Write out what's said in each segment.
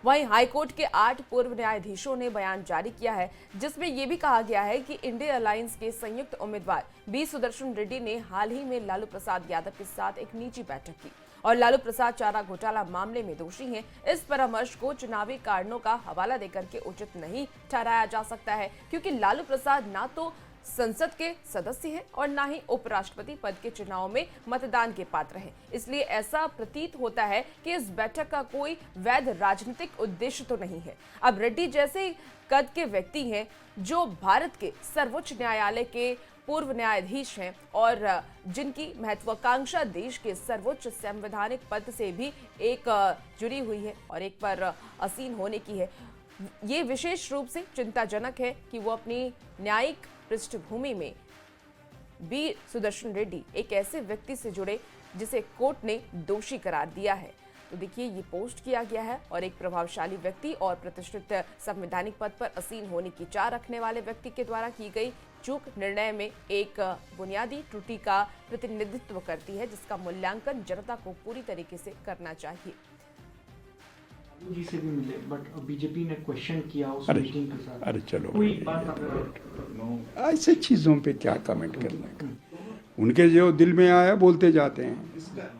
वहीं हाईकोर्ट के 8 पूर्व न्यायाधीशों ने बयान जारी किया है, जिसमें यह भी कहा गया है कि इंडिया अलायंस के संयुक्त उम्मीदवार बी सुदर्शन रेड्डी ने हाल ही में लालू प्रसाद यादव के साथ एक निजी बैठक की और लालू प्रसाद चारा घोटाला मामले में दोषी हैं। इस परामर्श को चुनावी कारणों का हवाला देकर के उचित नहीं ठहराया जा सकता है, क्योंकि लालू प्रसाद ना तो संसद के सदस्य हैं और ना ही उपराष्ट्रपति पद के चुनाव में मतदान के पात्र हैं। इसलिए ऐसा प्रतीत होता है कि इस बैठक का कोई वैध राजनीतिक उद्देश्य तो नहीं है। अब रेड्डी जैसे कद के व्यक्ति हैं जो भारत के सर्वोच्च न्यायालय के पूर्व न्यायाधीश हैं और जिनकी महत्वाकांक्षा देश के सर्वोच्च संवैधानिक पद से भी एक जुड़ी हुई है और एक पर आसीन होने की है। ये विशेष रूप से चिंताजनक है कि वो अपनी न्यायिक पृष्ठभूमि में बी सुदर्शन रेड्डी एक ऐसे व्यक्ति से जुड़े जिसे कोर्ट ने दोषी करार दिया है। तो देखिए, ये पोस्ट किया गया है और एक प्रभावशाली व्यक्ति और प्रतिष्ठित संवैधानिक पद पर आसीन होने की चाह रखने वाले व्यक्ति के द्वारा की गई चूक निर्णय में एक बुनियादी त्रुटि का प्रतिनिधित्व करती है, जिसका मूल्यांकन जनता को पूरी तरीके से करना चाहिए। जी से भी मिले, बट बीजेपी ने क्वेश्चन किया उस मीटिंग के साथ। अरे चलो, कोई बात ऐसे चीजों पे क्या कमेंट करने का, उनके जो दिल में आया बोलते जाते हैं।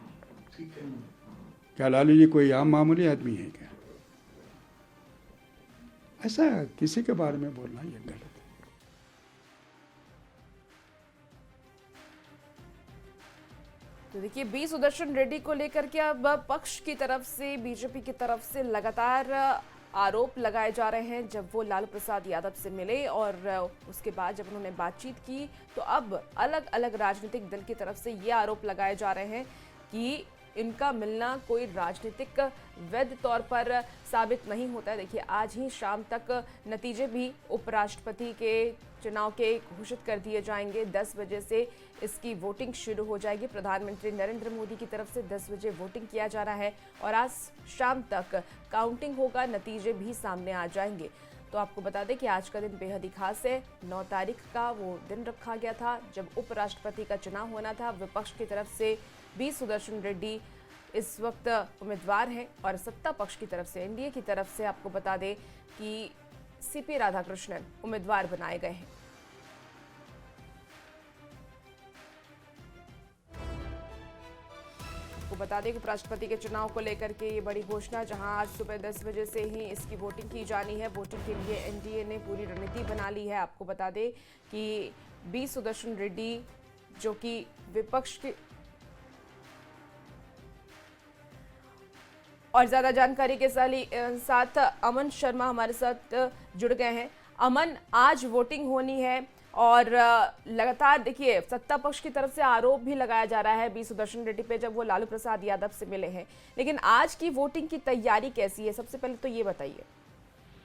क्या लालू जी कोई आम मामूली आदमी है क्या? ऐसा किसी के बारे में बोलना ये गलत है। तो देखिए, बी सुदर्शन रेड्डी को लेकर के अब पक्ष की तरफ से, बीजेपी की तरफ से लगातार आरोप लगाए जा रहे हैं। जब वो लालू प्रसाद यादव से मिले और उसके बाद जब उन्होंने बातचीत की, तो अब अलग अलग राजनीतिक दल की तरफ से ये आरोप लगाए जा रहे हैं कि इनका मिलना कोई राजनीतिक वैध तौर पर साबित नहीं होता है। देखिए, आज ही शाम तक नतीजे भी उपराष्ट्रपति के चुनाव के घोषित कर दिए जाएंगे। 10 बजे से इसकी वोटिंग शुरू हो जाएगी। प्रधानमंत्री नरेंद्र मोदी की तरफ से 10 बजे वोटिंग किया जा रहा है और आज शाम तक काउंटिंग होगा, नतीजे भी सामने आ जाएंगे। तो आपको बता दें कि आज का दिन बेहद ही खास है। 9 तारीख का वो दिन रखा गया था जब उपराष्ट्रपति का चुनाव होना था। विपक्ष की तरफ से बी सुदर्शन रेड्डी इस वक्त उम्मीदवार हैं और सत्ता पक्ष की तरफ से, एनडीए की तरफ से आपको बता दें कि सीपी राधाकृष्णन उम्मीदवार बनाए गए हैं। आपको बता दें कि उपराष्ट्रपति के चुनाव को लेकर के ये बड़ी घोषणा, जहां आज सुबह 10 बजे से ही इसकी वोटिंग की जानी है। वोटिंग के लिए एनडीए ने पूरी रणनीति बना ली है। आपको बता दें कि बी सुदर्शन रेड्डी जो कि विपक्ष के, और ज्यादा जानकारी के साथ अमन शर्मा हमारे साथ जुड़ गए हैं। अमन, आज वोटिंग होनी है और लगातार देखिए सत्ता पक्ष की तरफ से आरोप भी लगाया जा रहा है बी सुदर्शन रेड्डी पे, जब वो लालू प्रसाद यादव से मिले हैं। लेकिन आज की वोटिंग की तैयारी कैसी है, सबसे पहले तो ये बताइए।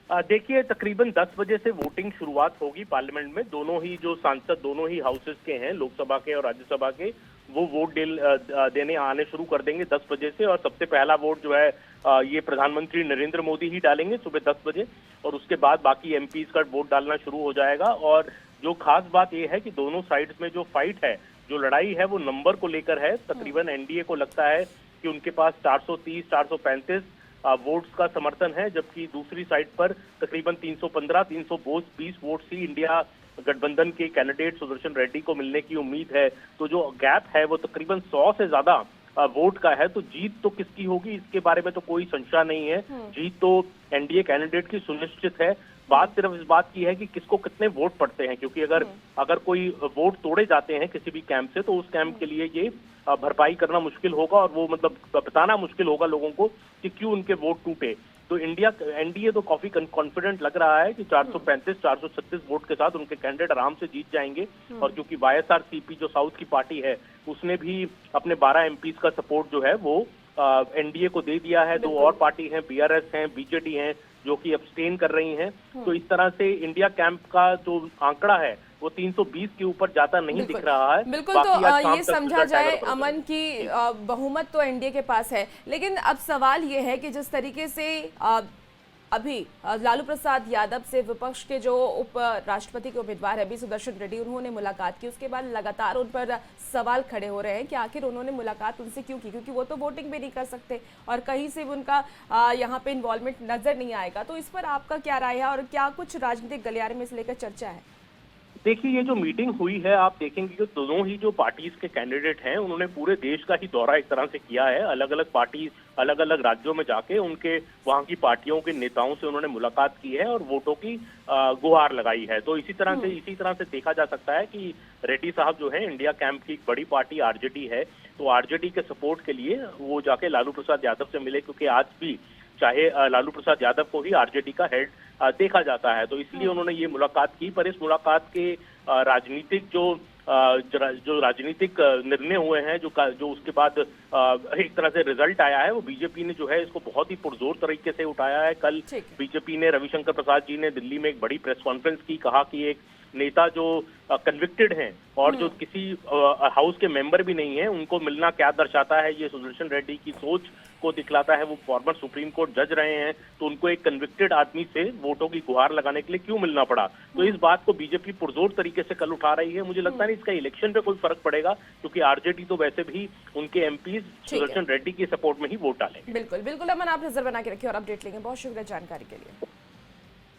देखिए, तकरीबन 10 बजे से वोटिंग शुरुआत होगी पार्लियामेंट में। दोनों ही जो सांसद दोनों ही हाउसेस के हैं, लोकसभा के और राज्यसभा के, वो वोट देने आने शुरू कर देंगे 10 बजे से। और सबसे पहला वोट जो है ये प्रधानमंत्री नरेंद्र मोदी ही डालेंगे सुबह 10 बजे, और उसके बाद बाकी एमपीज का वोट डालना शुरू हो जाएगा। और जो खास बात यह है कि दोनों साइड्स में जो फाइट है, जो लड़ाई है, वो नंबर को लेकर है। तकरीबन एनडीए को लगता है कि उनके पास 430, 435 वोट्स का समर्थन है, जबकि दूसरी साइड पर तकरीबन 315, 320 वोट्स ही इंडिया गठबंधन के कैंडिडेट सुदर्शन रेड्डी को मिलने की उम्मीद है। तो जो गैप है वो तकरीबन 100 से ज्यादा वोट का है। तो जीत तो किसकी होगी इसके बारे में तो कोई संशय नहीं है। जीत तो एनडीए कैंडिडेट की सुनिश्चित है। बात सिर्फ इस बात की है कि किसको कितने वोट पड़ते हैं, क्योंकि अगर कोई वोट तोड़े जाते हैं किसी भी कैंप से, तो उस कैंप के लिए ये भरपाई करना मुश्किल होगा और वो मतलब बताना मुश्किल होगा लोगों को कि क्यों उनके वोट टूटे। तो एनडीए तो काफी कॉन्फिडेंट लग रहा है कि 435, 436 वोट के साथ उनके कैंडिडेट आराम से जीत जाएंगे। और क्योंकि वाईएसआरसीपी जो साउथ की पार्टी है, उसने भी अपने 12 एमपीज का सपोर्ट जो है वो एनडीए को दे दिया है। 2 और पार्टी हैं, बीआरएस हैं, बीजेडी हैं, जो कि अब्सटेन कर रही हैं। तो इस तरह से इंडिया कैंप का जो आंकड़ा है वो 320 के ऊपर जाता नहीं दिख रहा है। बिल्कुल, तो ये समझा जाए अमन की बहुमत तो एनडीए के पास है। लेकिन अब सवाल ये है कि जिस तरीके से अभी लालू प्रसाद यादव से विपक्ष के जो उप राष्ट्रपति के उम्मीदवार है बी सुदर्शन रेड्डी, उन्होंने मुलाकात की। उसके बाद लगातार उन पर सवाल खड़े हो रहे हैं कि आखिर उन्होंने मुलाकात उनसे क्यों की, क्योंकि वो तो वोटिंग भी नहीं कर सकते और कहीं से भी उनका यहाँ पे इन्वॉल्वमेंट नजर नहीं आएगा। तो इस पर आपका क्या राय है और क्या कुछ राजनीतिक गलियारे में इसे लेकर चर्चा है? देखिए, ये जो मीटिंग हुई है, आप देखेंगे कि दोनों ही जो पार्टीज के कैंडिडेट हैं उन्होंने पूरे देश का ही दौरा एक तरह से किया है। अलग अलग पार्टी अलग अलग राज्यों में जाके उनके वहां की पार्टियों के नेताओं से उन्होंने मुलाकात की है और वोटों की गुहार लगाई है। तो इसी तरह से देखा जा सकता है कि रेड्डी साहब जो है, इंडिया कैंप की एक बड़ी पार्टी आरजेडी है, तो आरजेडी के सपोर्ट के लिए वो जाके लालू प्रसाद यादव से मिले, क्योंकि आज भी चाहे लालू प्रसाद यादव को ही आरजेडी का हेड देखा जाता है। तो इसलिए उन्होंने ये मुलाकात की। पर इस मुलाकात के राजनीतिक जो राजनीतिक निर्णय हुए हैं, जो उसके बाद एक तरह से रिजल्ट आया है, वो बीजेपी ने जो है इसको बहुत ही पुरजोर तरीके से उठाया है। कल बीजेपी ने, रविशंकर प्रसाद जी ने दिल्ली में एक बड़ी प्रेस कॉन्फ्रेंस की, कहा कि एक नेता जो कन्विक्टेड हैं और जो किसी हाउस के मेंबर भी नहीं है, उनको मिलना क्या दर्शाता है, ये सुदर्शन रेड्डी की सोच को दिखलाता है। वो फॉर्मर सुप्रीम कोर्ट जज रहे हैं, तो उनको एक कन्विक्टेड आदमी से वोटों की गुहार लगाने के लिए क्यों मिलना पड़ा। तो इस बात को बीजेपी पुरजोर तरीके से कल उठा रही है। मुझे लगता नहीं इसका इलेक्शन पे कोई फर्क पड़ेगा, क्योंकि आरजेडी तो वैसे भी उनके एमपीज सुदर्शन रेड्डी के सपोर्ट में ही वोट डालेंगे। बिल्कुल बिल्कुल, अमन, आप नजर बना के रखिए और अपडेट लेंगे। बहुत शुक्रिया जानकारी के लिए।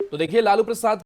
तो देखिए, लालू प्रसाद